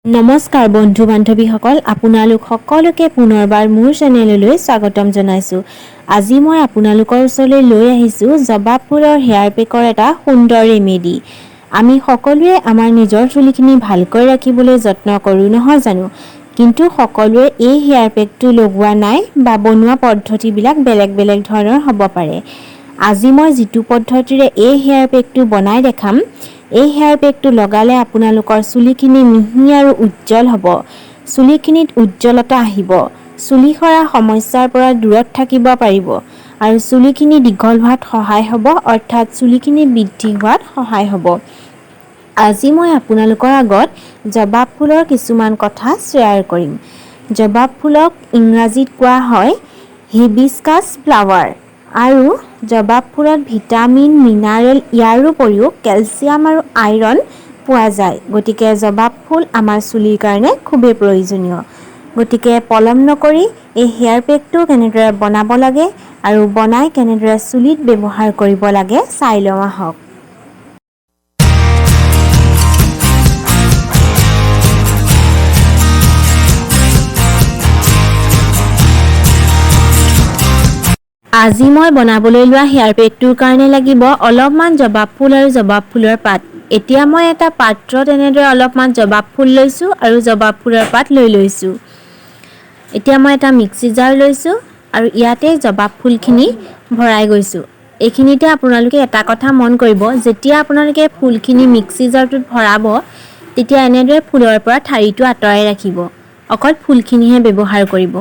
নমস্কাৰ বন্ধু বান্ধৱীসকল, আপোনালোক সকলোকে পুনৰবাৰ মোৰ চেনেললৈ স্বাগতম জনাইছোঁ। আজি মই আপোনালোকৰ ওচৰলৈ লৈ আহিছোঁ জবা ফুলৰ হেয়াৰ পেকৰ এটা সুন্দৰ ৰেমেডি। আমি সকলোৱে আমাৰ নিজৰ চুলিখিনি ভালকৈ ৰাখিবলৈ যত্ন কৰোঁ নহয় জানো, কিন্তু সকলোৱে এই হেয়াৰ পেকটো লগোৱা নাই বা বনোৱা পদ্ধতিবিলাক বেলেগ বেলেগ ধৰণৰ হ'ব পাৰে। আজি মই যিটো পদ্ধতিৰে এই হেয়াৰ পেকটো বনাই দেখাম, এই হেয়াৰ পেকটো লগালে আপোনালোকৰ চুলিখিনি মিহি আৰু উজ্জ্বল হ'ব। চুলিখিনিত উজ্জ্বলতা আহিব, চুলি সৰা সমস্যাৰ পৰা দূৰত থাকিব পাৰিব আৰু চুলিখিনি দীঘল হোৱাত সহায় হ'ব, অৰ্থাৎ চুলিখিনি বৃদ্ধি হোৱাত সহায় হ'ব। আজি মই আপোনালোকৰ আগত জবা ফুলৰ কিছুমান কথা শ্বেয়াৰ কৰিম। জবা ফুলক ইংৰাজীত কোৱা হয় হিবিস্কাছ ফ্লাৱাৰ আৰু জবা ফুলত ভিটামিন, মিনাৰেল, ইয়াৰ উপৰিও কেলছিয়াম আৰু আইৰণ পোৱা যায়। গতিকে জবা ফুল আমাৰ চুলিৰ কাৰণে খুবেই প্ৰয়োজনীয়। গতিকে পলম নকৰি এই হেয়াৰ পেকটো কেনেদৰে বনাব লাগে আৰু বনাই কেনেদৰে চুলিত ব্যৱহাৰ কৰিব লাগে চাই লওঁ আহক। আজি মই বনাবলৈ লোৱা হেয়াৰ পেকটোৰ কাৰণে লাগিব অলপমান জবা ফুল আৰু জবা ফুলৰ পাত। এতিয়া মই এটা পাত্ৰত এনেদৰে অলপমান জবা ফুল লৈছোঁ আৰু জবা ফুলৰ পাত লৈ লৈছোঁ। এতিয়া মই এটা মিক্সি জাৰ লৈছোঁ আৰু ইয়াতে জবা ফুলখিনি ভৰাই গৈছোঁ। এইখিনিতে আপোনালোকে এটা কথা মন কৰিব, যেতিয়া আপোনালোকে ফুলখিনি মিক্সি জাৰটোত ভৰাব, তেতিয়া এনেদৰে ফুলৰ পৰা ঠাৰিটো আঁতৰাই ৰাখিব। অকল ফুলখিনিহে ব্যৱহাৰ কৰিব।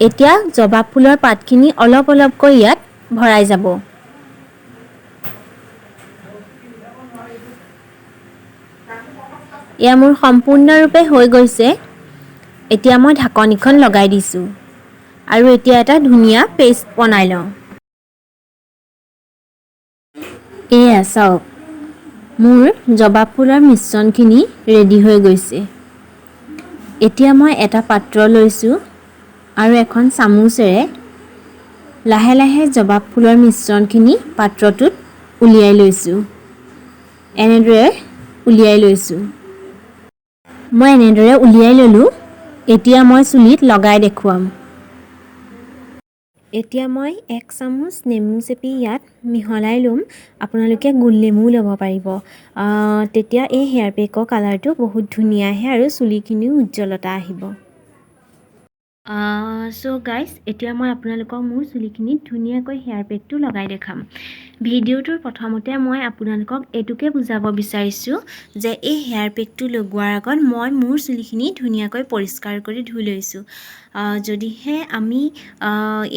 এতিয়া জবা ফুলৰ পাতখিনি অলপ অলপকৈ ইয়াত ভৰাই যাব। এয়া মোৰ সম্পূৰ্ণৰূপে হৈ গৈছে। এতিয়া মই ঢাকনিখন লগাই দিছোঁ আৰু এতিয়া এটা ধুনীয়া পেষ্ট বনাই লওঁ। এয়া চাওক, মোৰ জবা ফুলৰ মিশ্ৰণখিনি ৰেডি হৈ গৈছে। এতিয়া মই এটা পাত্ৰ লৈছোঁ আৰু এখন চামুচেৰে লাহে লাহে জবা ফুলৰ মিশ্ৰণখিনি পাত্ৰটোত উলিয়াই লৈছোঁ। এনেদৰে উলিয়াই লৈছোঁ। মই এনেদৰে উলিয়াই ল'লোঁ। এতিয়া মই চুলিত লগাই দেখুৱাম। এতিয়া মই 1 চামুচ নেমু চেপি ইয়াত মিহলাই ল'ম। আপোনালোকে গোল নেমুও ল'ব পাৰিব। তেতিয়া এই হেয়াৰ পেকৰ কালাৰটো বহুত ধুনীয়া আহে আৰু চুলিখিনিও উজ্জ্বলতা আহিব। চ' গাইজ, এতিয়া মই আপোনালোকক মোৰ চুলিখিনিত ধুনীয়াকৈ হেয়াৰ পেকটো লগাই দেখাম। ভিডিঅ'টোৰ প্ৰথমতে মই আপোনালোকক এইটোকে বুজাব বিচাৰিছোঁ যে এই হেয়াৰ পেকটো লগোৱাৰ আগত মই মোৰ চুলিখিনি ধুনীয়াকৈ পৰিষ্কাৰ কৰি ধুই লৈছোঁ। যদিহে আমি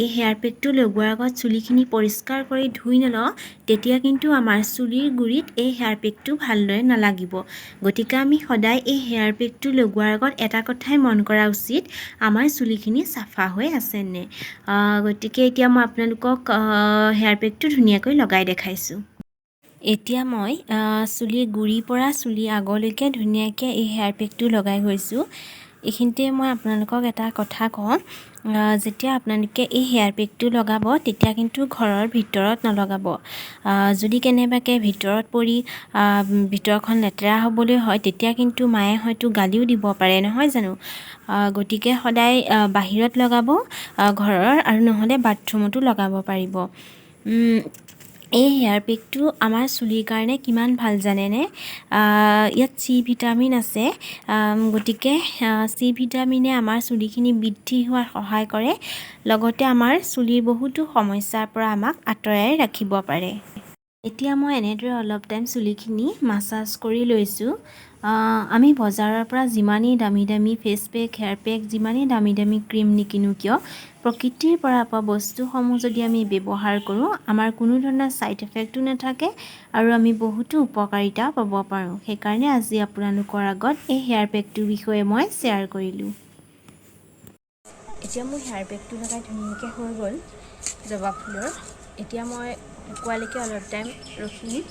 এই হেয়াৰ পেকটো লগোৱাৰ আগত চুলিখিনি পৰিষ্কাৰ কৰি ধুই নলওঁ, তেতিয়া কিন্তু আমাৰ চুলিৰ গুৰিত এই হেয়াৰ পেকটো ভালদৰে নালাগিব। গতিকে আমি সদায় এই হেয়াৰ পেকটো লগোৱাৰ আগত এটা কথাই মন কৰা উচিত, আমাৰ চুলিখিনি চাফা হৈ আছেনে। গতিকে এতিয়া মই আপোনালোকক হেয়াৰ পেকটো ধুনীয়াকৈ লগাই দেখাইছোঁ। এতিয়া মই চুলিৰ গুৰিৰ পৰা চুলিৰ আগলৈকে ধুনীয়াকৈ এই হেয়াৰ পেকটো লগাই গৈছোঁ। এইখিনিতে মই আপোনালোকক এটা কথা কওঁ, যেতিয়া আপোনালোকে এই হেয়াৰ পেকটো লগাব, তেতিয়া কিন্তু ঘৰৰ ভিতৰত নলগাব। যদি কেনেবাকৈ ভিতৰত পৰি ভিতৰখন লেতেৰা হ'বলৈ হয়, তেতিয়া কিন্তু মায়ে হয়তো গালিও দিব পাৰে নহয় জানো। গতিকে সদায় বাহিৰত লগাব ঘৰৰ, আৰু নহ'লে বাথৰুমতো লগাব পাৰিব। এই হেয়াৰ পেকটো আমাৰ চুলিৰ কাৰণে কিমান ভাল জানেনে? ইয়াত চি ভিটামিন আছে। গতিকে চি ভিটামিনে আমাৰ চুলিখিনি বৃদ্ধি হোৱাত সহায় কৰে, লগতে আমাৰ চুলিৰ বহুতো সমস্যাৰ পৰা আমাক আঁতৰাই ৰাখিব পাৰে। এতিয়া মই এনেদৰে অলপ টাইম চুলিখিনি মাছাজ কৰি লৈছোঁ। আমি বজাৰৰ পৰা যিমানেই দামী দামী ফেচ পেক, হেয়াৰ পেক, যিমানেই দামী দামী ক্ৰীম নিকিনো কিয়, প্ৰকৃতিৰ পৰা পোৱা বস্তুসমূহ যদি আমি ব্যৱহাৰ কৰোঁ, আমাৰ কোনো ধৰণৰ ছাইড এফেক্টো নাথাকে আৰু আমি বহুতো উপকাৰিতা পাব পাৰোঁ। সেইকাৰণে আজি আপোনালোকৰ আগত এই হেয়াৰ পেকটোৰ বিষয়ে মই শ্বেয়াৰ কৰিলোঁ। এতিয়া মোৰ হেয়াৰ পেকটো লগাই ধুনীয়াকৈ হৈ গ'ল জবা ফুলৰ। এতিয়া মই শুকুৱালৈকে অলপ টাইম ৰখিম।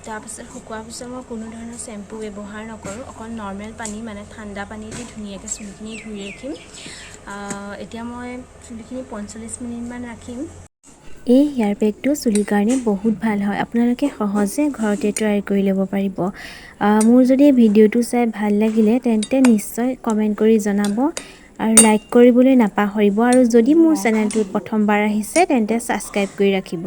তাৰপিছত শুকোৱাৰ পিছত মই কোনো ধৰণৰ শ্বেম্পু ব্যৱহাৰ নকৰোঁ। অকল নৰ্মেল পানী, মানে ঠাণ্ডা পানী দি ধুনীয়াকৈ চুলিখিনি ধুই ৰাখিম। এতিয়া মই চুলিখিনি 45 মিনিটমান ৰাখিম। এই হেয়াৰ পেকটো চুলিৰ কাৰণে বহুত ভাল হয়। আপোনালোকে সহজে ঘৰতে তৈয়াৰ কৰি ল'ব পাৰিব। মোৰ যদি ভিডিঅ'টো চাই ভাল লাগিলে তেন্তে নিশ্চয় কমেণ্ট কৰি জনাব আৰু লাইক কৰিবলৈ নাপাহৰিব। আৰু যদি মোৰ চেনেলটোত প্ৰথমবাৰ আহিছে তেন্তে ছাবস্ক্ৰাইব কৰি ৰাখিব।